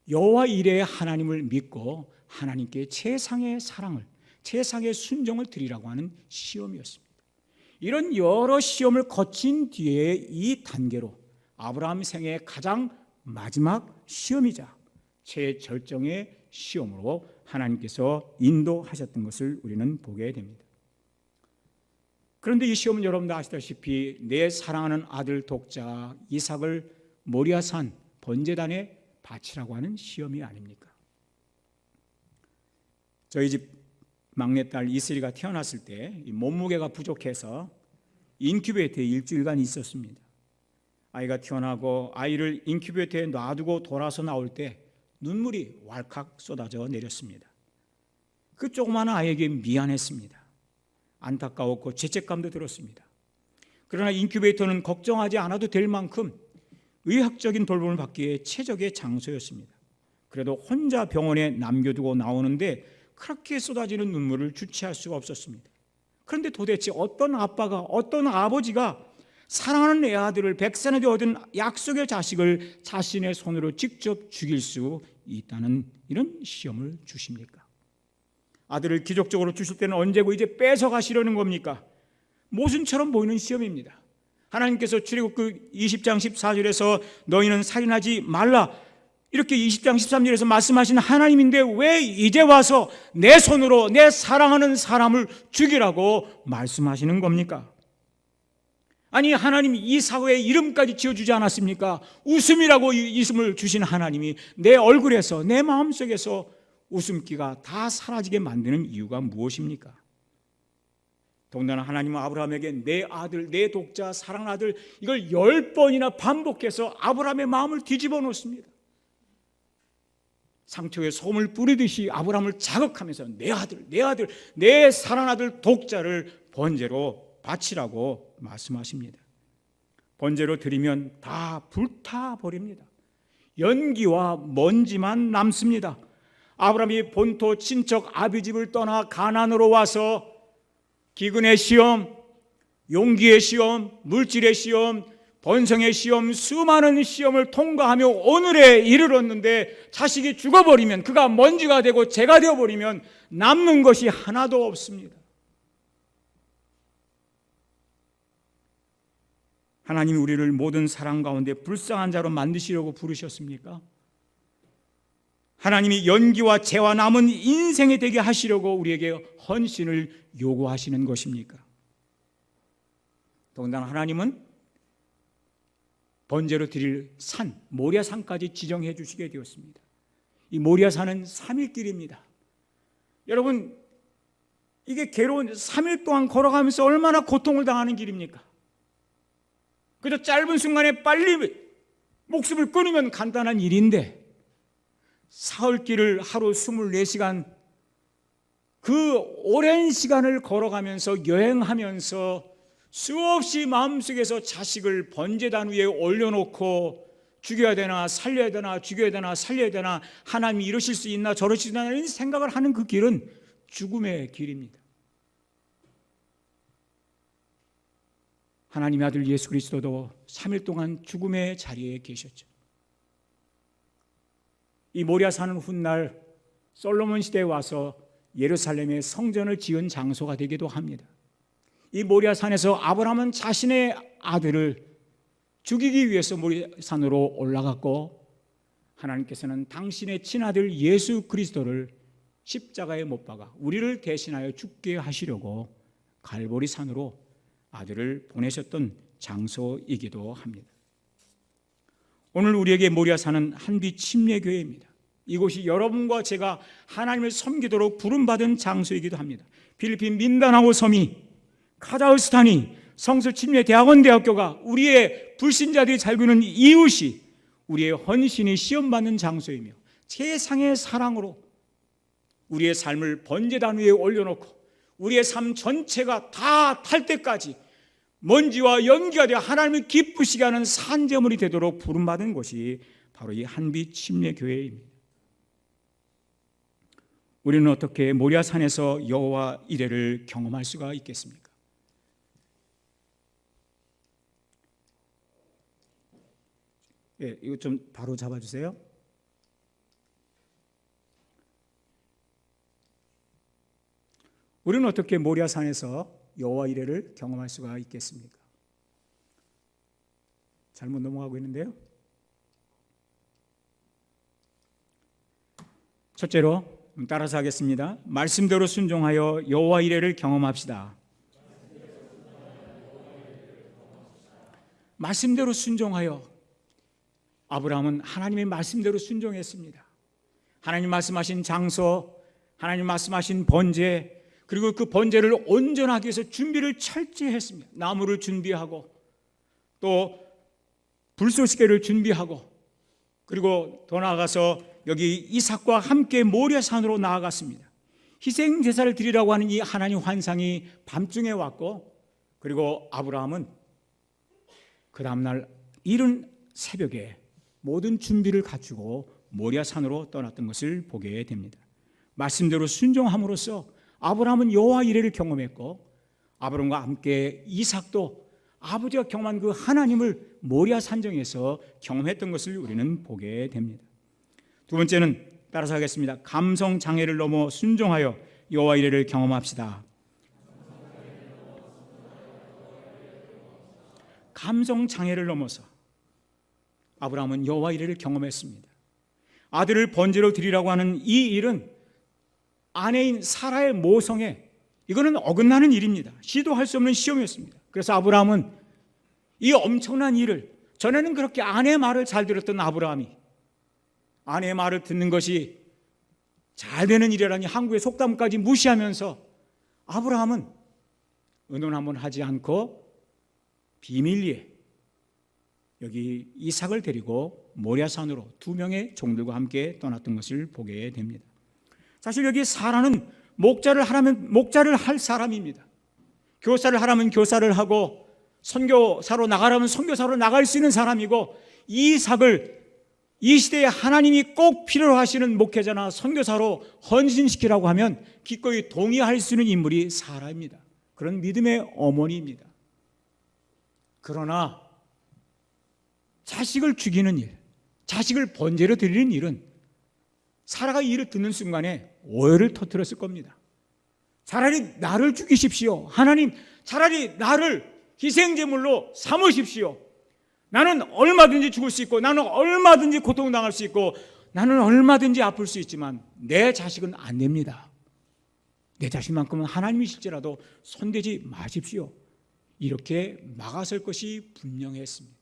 여호와 이레의 하나님을 믿고 하나님께 최상의 사랑을, 최상의 순종을 드리라고 하는 시험이었습니다. 이런 여러 시험을 거친 뒤에 이 단계로 아브라함 생애의 가장 마지막 시험이자 최절정의 시험으로 하나님께서 인도하셨던 것을 우리는 보게 됩니다. 그런데 이 시험은 여러분도 아시다시피 내 사랑하는 아들 독자 이삭을 모리아산 번제단에 바치라고 하는 시험이 아닙니까? 저희 집 막내딸 이슬이가 태어났을 때 몸무게가 부족해서 인큐베이터에 일주일간 있었습니다. 아이가 태어나고 아이를 인큐베이터에 놔두고 돌아서 나올 때 눈물이 왈칵 쏟아져 내렸습니다. 그 조그마한 아이에게 미안했습니다. 안타까웠고 죄책감도 들었습니다. 그러나 인큐베이터는 걱정하지 않아도 될 만큼 의학적인 돌봄을 받기에 최적의 장소였습니다. 그래도 혼자 병원에 남겨두고 나오는데 그렇게 쏟아지는 눈물을 주체할 수가 없었습니다. 그런데 도대체 어떤 아빠가, 어떤 아버지가 사랑하는 내 아들을 백세나 얻은 약속의 자식을 자신의 손으로 직접 죽일 수 있다는 이런 시험을 주십니까? 아들을 기적적으로 주실 때는 언제고 이제 뺏어가시려는 겁니까? 모순처럼 보이는 시험입니다. 하나님께서 출애굽기 20장 14절에서 너희는 살인하지 말라 이렇게 20장 13절에서 말씀하신 하나님인데 왜 이제 와서 내 손으로 내 사랑하는 사람을 죽이라고 말씀하시는 겁니까? 아니, 하나님이 이삭의 이름까지 지어주지 않았습니까? 웃음이라고 이름을 주신 하나님이 내 얼굴에서, 내 마음속에서 웃음기가 다 사라지게 만드는 이유가 무엇입니까? 더군다나 하나님은 아브라함에게 내 아들, 내 독자, 사랑하는 아들, 이걸 10번이나 반복해서 아브라함의 마음을 뒤집어 놓습니다. 상처에 솜을 뿌리듯이 아브라함을 자극하면서 내 아들, 내 아들, 내 사랑하는 아들 독자를 번제로 바치라고 말씀하십니다. 번제로 드리면 다 불타버립니다. 연기와 먼지만 남습니다. 아브라함이 본토 친척 아비집을 떠나 가나안으로 와서 기근의 시험, 용기의 시험, 물질의 시험, 번성의 시험, 수많은 시험을 통과하며 오늘에 이르렀는데 자식이 죽어버리면, 그가 먼지가 되고 재가 되어버리면 남는 것이 하나도 없습니다. 하나님이 우리를 모든 사랑 가운데 불쌍한 자로 만드시려고 부르셨습니까? 하나님이 연기와 재와 남은 인생이 되게 하시려고 우리에게 헌신을 요구하시는 것입니까? 더군다나 하나님은 번제로 드릴 산, 모리아산까지 지정해 주시게 되었습니다. 이 모리아산은 3일길입니다. 여러분, 이게 괴로운 3일 동안 걸어가면서 얼마나 고통을 당하는 길입니까? 그저 짧은 순간에 빨리 목숨을 끊으면 간단한 일인데 사흘길을 하루 24시간 그 오랜 시간을 걸어가면서 여행하면서 수없이 마음속에서 자식을 번제단 위에 올려놓고 죽여야 되나 살려야 되나 죽여야 되나 살려야 되나 하나님이 이러실 수 있나 저러실 수 있나 이런 생각을 하는 그 길은 죽음의 길입니다. 하나님의 아들 예수 그리스도도 3일 동안 죽음의 자리에 계셨죠. 이 모리아산은 훗날 솔로몬 시대에 와서 예루살렘의 성전을 지은 장소가 되기도 합니다. 이 모리아산에서 아브라함은 자신의 아들을 죽이기 위해서 모리아산으로 올라갔고 하나님께서는 당신의 친아들 예수 그리스도를 십자가에 못 박아 우리를 대신하여 죽게 하시려고 갈보리 산으로 아들을 보내셨던 장소이기도 합니다. 오늘 우리에게 모리아산은 한빛 침례교회입니다. 이곳이 여러분과 제가 하나님을 섬기도록 부름받은 장소이기도 합니다. 필리핀 민다나오 섬이, 카자흐스탄이, 성서 침례대학원대학교가 우리의 불신자들이 살고 있는 이웃이 우리의 헌신이 시험받는 장소이며 최상의 사랑으로 우리의 삶을 번제단 위에 올려놓고 우리의 삶 전체가 다 탈 때까지 먼지와 연기가 되어 하나님을 기쁘시게 하는 산제물이 되도록 부름받은 곳이 바로 이 한빛 침례교회입니다. 우리는 어떻게 모리아산에서 여호와 이레를 경험할 수가 있겠습니까? 예, 이거 좀 바로 잡아주세요. 우리는 어떻게 모리아산에서 여호와 이레를 경험할 수가 있겠습니까? 잘못 넘어가고 있는데요. 첫째로 따라서 하겠습니다. 말씀대로 순종하여 여호와 이레를 경험합시다. 말씀대로 순종하여. 아브라함은 하나님의 말씀대로 순종했습니다. 하나님 말씀하신 장소, 하나님 말씀하신 번제, 그리고 그 번제를 온전하게 해서 준비를 철저히 했습니다. 나무를 준비하고 또 불쏘시개를 준비하고, 그리고 더 나아가서 여기 이삭과 함께 모리아산으로 나아갔습니다. 희생 제사를 드리라고 하는 이 하나님 환상이 밤중에 왔고, 그리고 아브라함은 그 다음날 이른 새벽에 모든 준비를 갖추고 모리아산으로 떠났던 것을 보게 됩니다. 말씀대로 순종함으로써 아브라함은 여호와 이레를 경험했고, 아브라함과 함께 이삭도 아버지가 경험한 그 하나님을 모리아 산정에서 경험했던 것을 우리는 보게 됩니다. 두 번째는 따라서 하겠습니다. 감성 장애를 넘어 순종하여 여호와 이레를 경험합시다. 감성 장애를 넘어서 아브라함은 여호와 이레를 경험했습니다. 아들을 번제로 드리라고 하는 이 일은 아내인 사라의 모성에, 이거는 어긋나는 일입니다. 시도할 수 없는 시험이었습니다. 그래서 아브라함은 이 엄청난 일을, 전에는 그렇게 아내의 말을 잘 들었던 아브라함이 아내의 말을 듣는 것이 잘 되는 일이라니 한국의 속담까지 무시하면서 아브라함은 의논 한번 하지 않고 비밀리에 여기 이삭을 데리고 모리아산으로 두 명의 종들과 함께 떠났던 것을 보게 됩니다. 사실 여기 사라는 목자를 하라면 목자를 할 사람입니다. 교사를 하라면 교사를 하고, 선교사로 나가라면 선교사로 나갈 수 있는 사람이고, 이삭을 이 시대에 하나님이 꼭 필요로 하시는 목회자나 선교사로 헌신시키라고 하면 기꺼이 동의할 수 있는 인물이 사라입니다. 그런 믿음의 어머니입니다. 그러나 자식을 죽이는 일, 자식을 번제로 드리는 일은 사라가 이 일을 듣는 순간에 오해를 터뜨렸을 겁니다. 차라리 나를 죽이십시오. 하나님, 차라리 나를 희생제물로 삼으십시오. 나는 얼마든지 죽을 수 있고, 나는 얼마든지 고통당할 수 있고, 나는 얼마든지 아플 수 있지만 내 자식은 안 됩니다. 내 자식만큼은 하나님이실지라도 손대지 마십시오. 이렇게 막아설 것이 분명했습니다.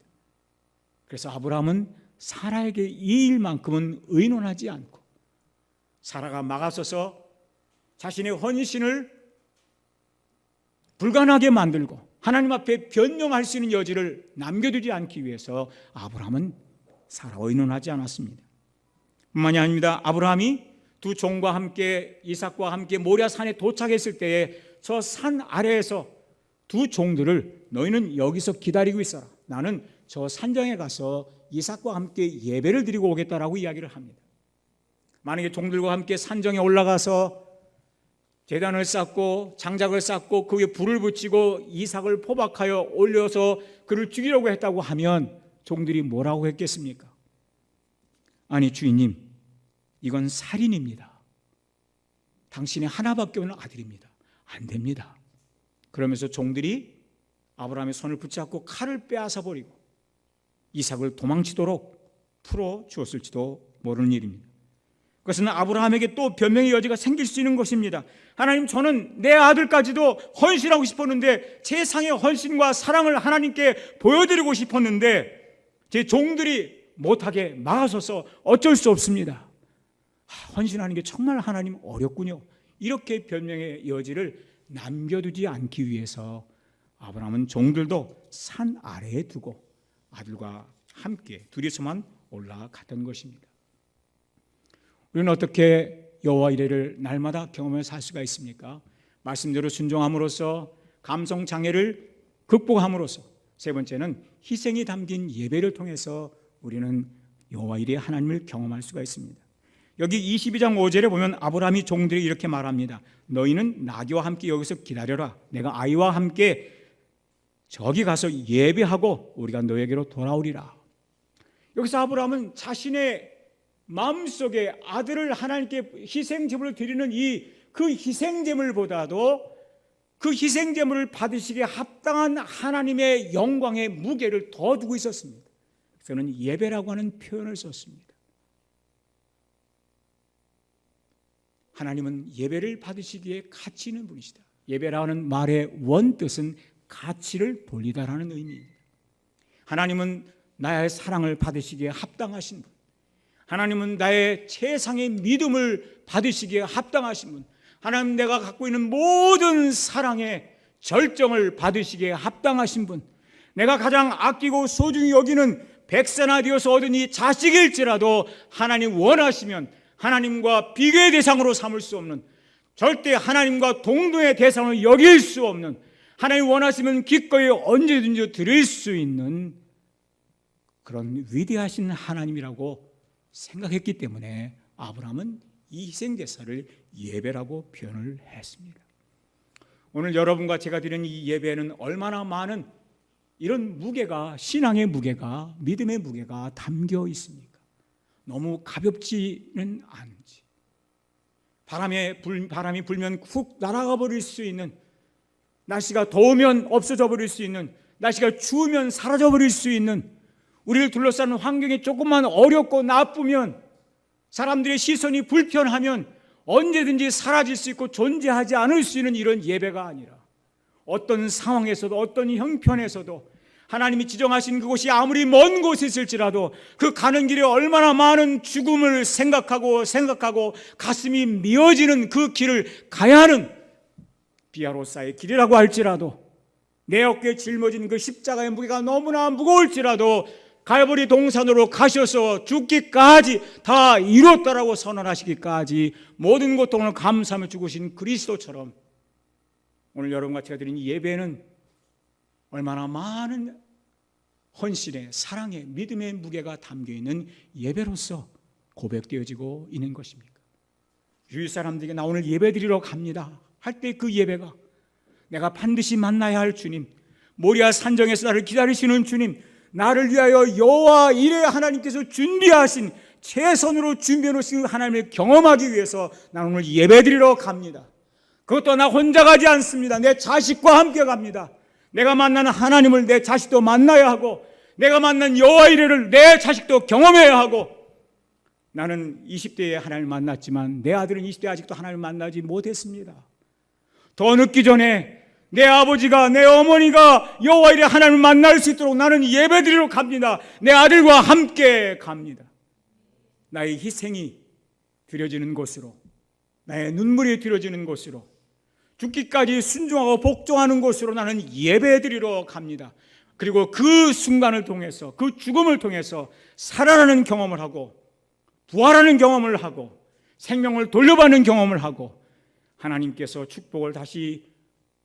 그래서 아브라함은 사라에게 이 일만큼은 의논하지 않고, 사라가 막아서서 자신의 헌신을 불가능하게 만들고 하나님 앞에 변명할 수 있는 여지를 남겨두지 않기 위해서 아브라함은 사라와 의논하지 않았습니다. 뿐만이 아닙니다. 아브라함이 두 종과 함께 이삭과 함께 모리아산에 도착했을 때에 저 산 아래에서 두 종들을 너희는 여기서 기다리고 있어라. 나는 저 산장에 가서 이삭과 함께 예배를 드리고 오겠다라고 이야기를 합니다. 만약에 종들과 함께 산정에 올라가서 제단을 쌓고 장작을 쌓고 그 위에 불을 붙이고 이삭을 포박하여 올려서 그를 죽이려고 했다고 하면 종들이 뭐라고 했겠습니까? 아니 주인님, 이건 살인입니다. 당신의 하나밖에 없는 아들입니다. 안 됩니다. 그러면서 종들이 아브라함의 손을 붙잡고 칼을 빼앗아 버리고 이삭을 도망치도록 풀어 주었을지도 모르는 일입니다. 그것은 아브라함에게 또 변명의 여지가 생길 수 있는 것입니다. 하나님, 저는 내 아들까지도 헌신하고 싶었는데, 최상의 헌신과 사랑을 하나님께 보여드리고 싶었는데 제 종들이 못하게 막아서서 어쩔 수 없습니다. 헌신하는 게 정말 하나님 어렵군요. 이렇게 변명의 여지를 남겨두지 않기 위해서 아브라함은 종들도 산 아래에 두고 아들과 함께 둘이서만 올라갔던 것입니다. 우리는 어떻게 여호와 이레를 날마다 경험해 살 수가 있습니까? 말씀대로 순종함으로써 감성 장애를 극복함으로써, 세 번째는 희생이 담긴 예배를 통해서 우리는 여호와 이레 하나님을 경험할 수가 있습니다. 여기 22장 5절에 보면 아브라함이 종들이 이렇게 말합니다. 너희는 나귀와 함께 여기서 기다려라. 내가 아이와 함께 저기 가서 예배하고 우리가 너에게로 돌아오리라. 여기서 아브라함은 자신의 마음속에 아들을 하나님께 희생제물을 드리는 그 희생제물보다도 그 희생제물을 받으시기에 합당한 하나님의 영광의 무게를 더 두고 있었습니다. 그래서 예배라고 하는 표현을 썼습니다. 하나님은 예배를 받으시기에 가치 있는 분이시다. 예배라는 말의 원뜻은 가치를 돌리다라는 의미입니다. 하나님은 나의 사랑을 받으시기에 합당하신 분, 하나님은 나의 최상의 믿음을 받으시기에 합당하신 분, 하나님 내가 갖고 있는 모든 사랑의 절정을 받으시기에 합당하신 분, 내가 가장 아끼고 소중히 여기는 백세나 되어서 얻은 이 자식일지라도 하나님 원하시면 하나님과 비교의 대상으로 삼을 수 없는, 절대 하나님과 동등의 대상으로 여길 수 없는, 하나님 원하시면 기꺼이 언제든지 드릴 수 있는 그런 위대하신 하나님이라고 생각했기 때문에 아브라함은 이 희생제사를 예배라고 표현을 했습니다. 오늘 여러분과 제가 드리는 이 예배에는 얼마나 많은 이런 무게가, 신앙의 무게가, 믿음의 무게가 담겨 있습니까? 너무 가볍지는 않지. 바람이 불면 훅 날아가 버릴 수 있는, 날씨가 더우면 없어져 버릴 수 있는, 날씨가 추우면 사라져 버릴 수 있는, 우리를 둘러싸는 환경이 조금만 어렵고 나쁘면, 사람들의 시선이 불편하면 언제든지 사라질 수 있고 존재하지 않을 수 있는 이런 예배가 아니라, 어떤 상황에서도 어떤 형편에서도 하나님이 지정하신 그곳이 아무리 먼 곳에 있을지라도 그 가는 길에 얼마나 많은 죽음을 생각하고 가슴이 미어지는 그 길을 가야 하는 비아로사의 길이라고 할지라도, 내 어깨에 짊어진 그 십자가의 무게가 너무나 무거울지라도 갈보리 동산으로 가셔서 죽기까지 다 이뤘다라고 선언하시기까지 모든 고통을 감수하며 죽으신 그리스도처럼, 오늘 여러분과 제가 드린 이 예배는 얼마나 많은 헌신의, 사랑의, 믿음의 무게가 담겨있는 예배로서 고백되어지고 있는 것입니까? 유일 사람들에게 나 오늘 예배 드리러 갑니다 할 때 그 예배가, 내가 반드시 만나야 할 주님, 모리아 산정에서 나를 기다리시는 주님, 나를 위하여 여호와 이레 하나님께서 준비하신, 최선으로 준비해 놓으신 하나님을 경험하기 위해서 나는 오늘 예배 드리러 갑니다. 그것도 나 혼자 가지 않습니다. 내 자식과 함께 갑니다. 내가 만나는 하나님을 내 자식도 만나야 하고, 내가 만난 여호와 이레를 내 자식도 경험해야 하고, 나는 20대에 하나님을 만났지만 내 아들은 20대에 아직도 하나님을 만나지 못했습니다. 더 늦기 전에 내 아버지가, 내 어머니가 여호와 이레 하나님을 만날 수 있도록 나는 예배드리러 갑니다. 내 아들과 함께 갑니다. 나의 희생이 드려지는 곳으로, 나의 눈물이 드려지는 곳으로, 죽기까지 순종하고 복종하는 곳으로 나는 예배드리러 갑니다. 그리고 그 순간을 통해서, 그 죽음을 통해서 살아나는 경험을 하고, 부활하는 경험을 하고, 생명을 돌려받는 경험을 하고, 하나님께서 축복을 다시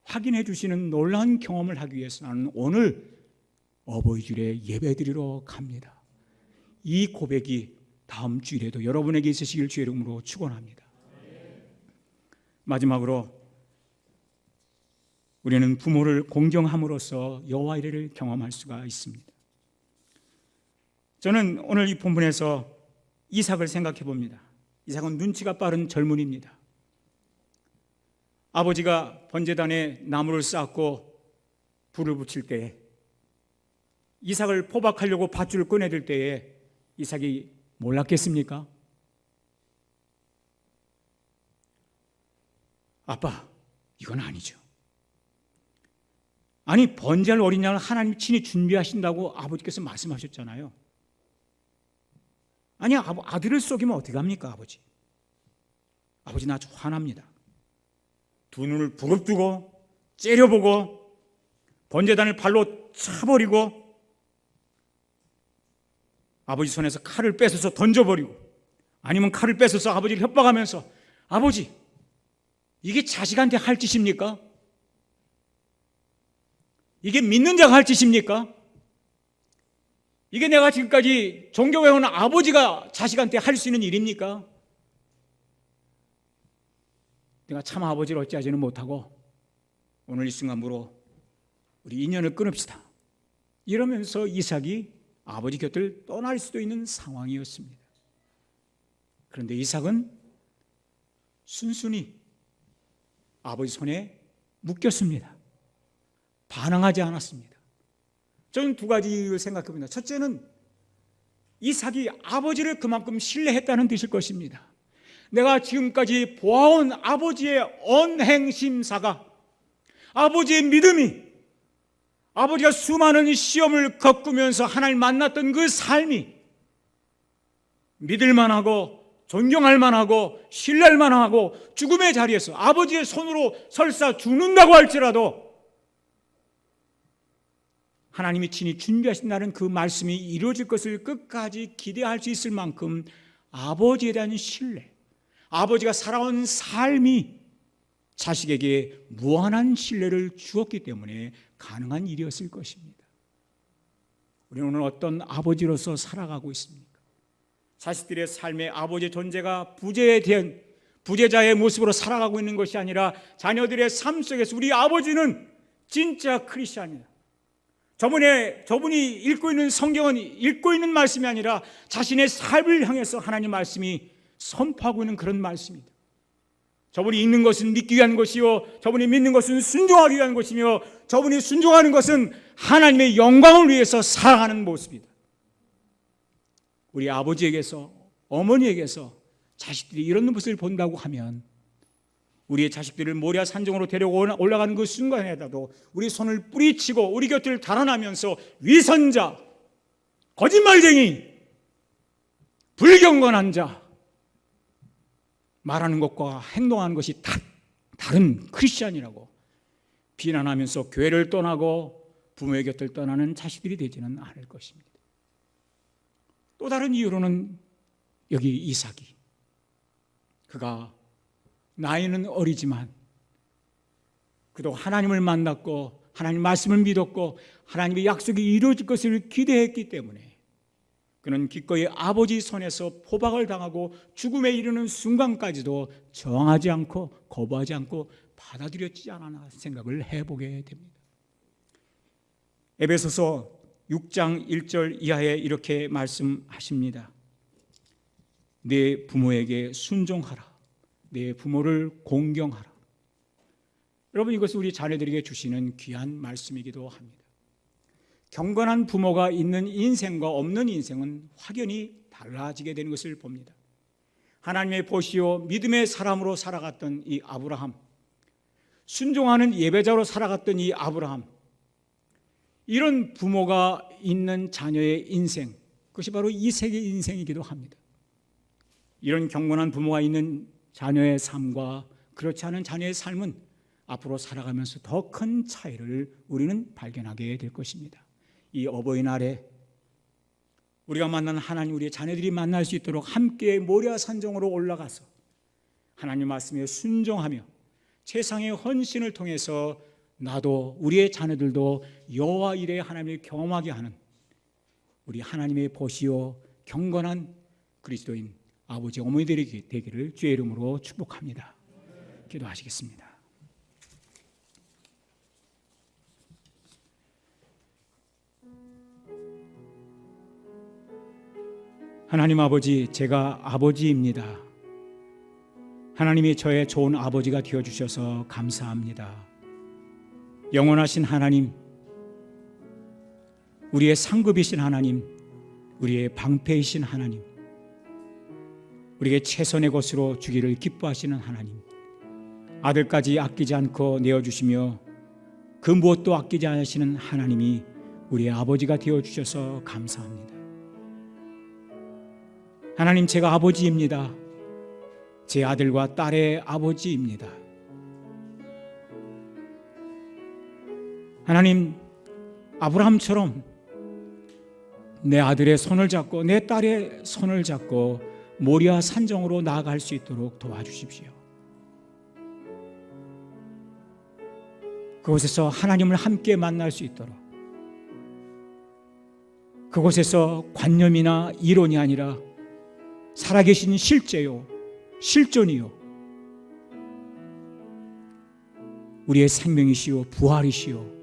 확인해 주시는 놀라운 경험을 하기 위해서 나는 오늘 어버이 주일에 예배드리러 갑니다. 이 고백이 다음 주일에도 여러분에게 있으시길 주의 이름으로 축원합니다. 마지막으로 우리는 부모를 공경함으로써 여호와 이레를 경험할 수가 있습니다. 저는 오늘 이 본문에서 이삭을 생각해 봅니다. 이삭은 눈치가 빠른 젊은이입니다. 아버지가 번제단에 나무를 쌓고 불을 붙일 때에, 이삭을 포박하려고 밧줄을 꺼내들 때에 이삭이 몰랐겠습니까? 아빠, 이건 아니죠. 아니, 번제할 어린 양을 하나님이 친히 준비하신다고 아버지께서 말씀하셨잖아요. 아니, 아들을 속이면 어떻게 합니까, 아버지? 아버지는 아주 화납니다. 두 눈을 부릅뜨고 째려보고 번제단을 발로 차버리고 아버지 손에서 칼을 뺏어서 던져버리고, 아니면 칼을 뺏어서 아버지를 협박하면서, 아버지, 이게 자식한테 할 짓입니까? 이게 믿는 자가 할 짓입니까? 이게 내가 지금까지 존경해오는 아버지가 자식한테 할 수 있는 일입니까? 내가 참 아버지를 어찌하지는 못하고 오늘 이 순간으로 우리 인연을 끊읍시다, 이러면서 이삭이 아버지 곁을 떠날 수도 있는 상황이었습니다. 그런데 이삭은 순순히 아버지 손에 묶였습니다. 반항하지 않았습니다. 저는 두 가지를 생각해 봅니다. 첫째는 이삭이 아버지를 그만큼 신뢰했다는 뜻일 것입니다. 내가 지금까지 보아온 아버지의 언행심사가, 아버지의 믿음이, 아버지가 수많은 시험을 겪으면서 하나님 만났던 그 삶이 믿을만하고 존경할만하고 신뢰할만하고, 죽음의 자리에서 아버지의 손으로 설사 죽는다고 할지라도 하나님이 친히 준비하신다는 그 말씀이 이루어질 것을 끝까지 기대할 수 있을 만큼 아버지에 대한 신뢰, 아버지가 살아온 삶이 자식에게 무한한 신뢰를 주었기 때문에 가능한 일이었을 것입니다. 우리는 오늘 어떤 아버지로서 살아가고 있습니까? 자식들의 삶에 아버지의 존재가 부재자의 모습으로 살아가고 있는 것이 아니라 자녀들의 삶 속에서 우리 아버지는 진짜 크리스찬이다, 저분이 읽고 있는 성경은 읽고 있는 말씀이 아니라 자신의 삶을 향해서 하나님 말씀이 선포하고 있는 그런 말씀입니다. 저분이 읽는 것은 믿기 위한 것이요, 저분이 믿는 것은 순종하기 위한 것이며, 저분이 순종하는 것은 하나님의 영광을 위해서 살아가는 모습이다. 우리 아버지에게서, 어머니에게서 자식들이 이런 모습을 본다고 하면 우리의 자식들을 모리아 산정으로 데려고 올라가는 그 순간에라도 우리 손을 뿌리치고 우리 곁을 달아나면서 위선자, 거짓말쟁이, 불경건한 자 말하는 것과 행동하는 것이 다른 크리스찬이라고 비난하면서 교회를 떠나고 부모의 곁을 떠나는 자식들이 되지는 않을 것입니다. 또 다른 이유로는 여기 이삭이, 그가 나이는 어리지만 그도 하나님을 만났고 하나님 말씀을 믿었고 하나님의 약속이 이루어질 것을 기대했기 때문에 그는 기꺼이 아버지 손에서 포박을 당하고 죽음에 이르는 순간까지도 저항하지 않고 거부하지 않고 받아들였지 않았나 생각을 해보게 됩니다. 에베소서 6장 1절 이하에 이렇게 말씀하십니다. 내 부모에게 순종하라, 내 부모를 공경하라. 여러분, 이것은 우리 자녀들에게 주시는 귀한 말씀이기도 합니다. 경건한 부모가 있는 인생과 없는 인생은 확연히 달라지게 되는 것을 봅니다. 하나님의 보시오 믿음의 사람으로 살아갔던 이 아브라함, 순종하는 예배자로 살아갔던 이 아브라함, 이런 부모가 있는 자녀의 인생, 그것이 바로 이삭의 인생이기도 합니다. 이런 경건한 부모가 있는 자녀의 삶과 그렇지 않은 자녀의 삶은 앞으로 살아가면서 더 큰 차이를 우리는 발견하게 될 것입니다. 이 어버이날에 우리가 만난 하나님, 우리의 자녀들이 만날 수 있도록 함께 모리아 산정으로 올라가서 하나님 말씀에 순종하며 세상의 헌신을 통해서 나도 우리의 자녀들도 여호와 이레 하나님을 경험하게 하는 우리 하나님의 보시오 경건한 그리스도인 아버지 어머니들이 되기를 주의 이름으로 축복합니다. 기도하시겠습니다. 하나님 아버지, 제가 아버지입니다. 하나님이 저의 좋은 아버지가 되어주셔서 감사합니다. 영원하신 하나님, 우리의 상급이신 하나님, 우리의 방패이신 하나님, 우리에게 최선의 것으로 주기를 기뻐하시는 하나님, 아들까지 아끼지 않고 내어주시며 그 무엇도 아끼지 않으시는 하나님이 우리의 아버지가 되어주셔서 감사합니다. 하나님, 제가 아버지입니다. 제 아들과 딸의 아버지입니다. 하나님, 아브라함처럼 내 아들의 손을 잡고 내 딸의 손을 잡고 모리아 산정으로 나아갈 수 있도록 도와주십시오. 그곳에서 하나님을 함께 만날 수 있도록, 그곳에서 관념이나 이론이 아니라 살아계신 실제요, 실존이요, 우리의 생명이시요 부활이시요,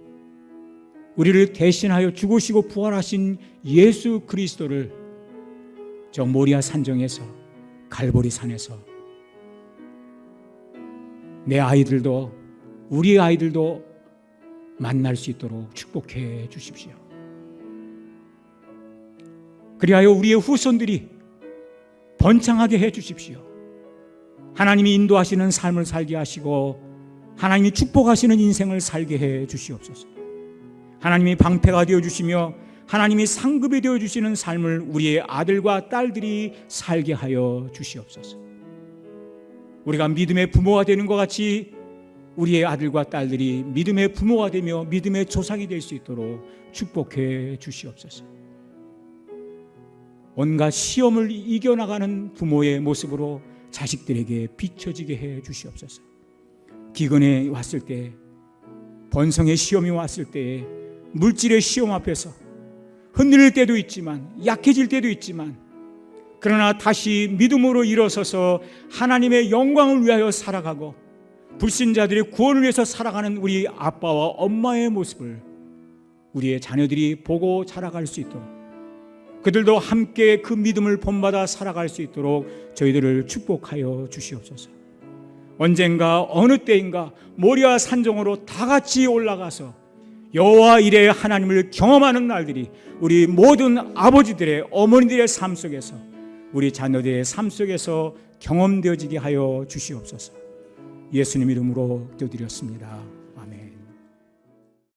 우리를 대신하여 죽으시고 부활하신 예수 그리스도를 저 모리아 산정에서, 갈보리 산에서 내 아이들도, 우리 아이들도 만날 수 있도록 축복해 주십시오. 그리하여 우리의 후손들이 번창하게 해 주십시오. 하나님이 인도하시는 삶을 살게 하시고 하나님이 축복하시는 인생을 살게 해 주시옵소서. 하나님이 방패가 되어주시며 하나님이 상급이 되어주시는 삶을 우리의 아들과 딸들이 살게 하여 주시옵소서. 우리가 믿음의 부모가 되는 것 같이 우리의 아들과 딸들이 믿음의 부모가 되며 믿음의 조상이 될 수 있도록 축복해 주시옵소서. 온갖 시험을 이겨나가는 부모의 모습으로 자식들에게 비춰지게 해 주시옵소서. 기근에 왔을 때, 번성의 시험이 왔을 때에, 물질의 시험 앞에서 흔들릴 때도 있지만, 약해질 때도 있지만, 그러나 다시 믿음으로 일어서서 하나님의 영광을 위하여 살아가고 불신자들의 구원을 위해서 살아가는 우리 아빠와 엄마의 모습을 우리의 자녀들이 보고 자라갈 수 있도록, 그들도 함께 그 믿음을 본받아 살아갈 수 있도록 저희들을 축복하여 주시옵소서. 언젠가 어느 때인가 모리아 산정으로 다 같이 올라가서 여호와 이레의 하나님을 경험하는 날들이 우리 모든 아버지들의, 어머니들의 삶 속에서, 우리 자녀들의 삶 속에서 경험되어지게 하여 주시옵소서. 예수님 이름으로 기도드렸습니다.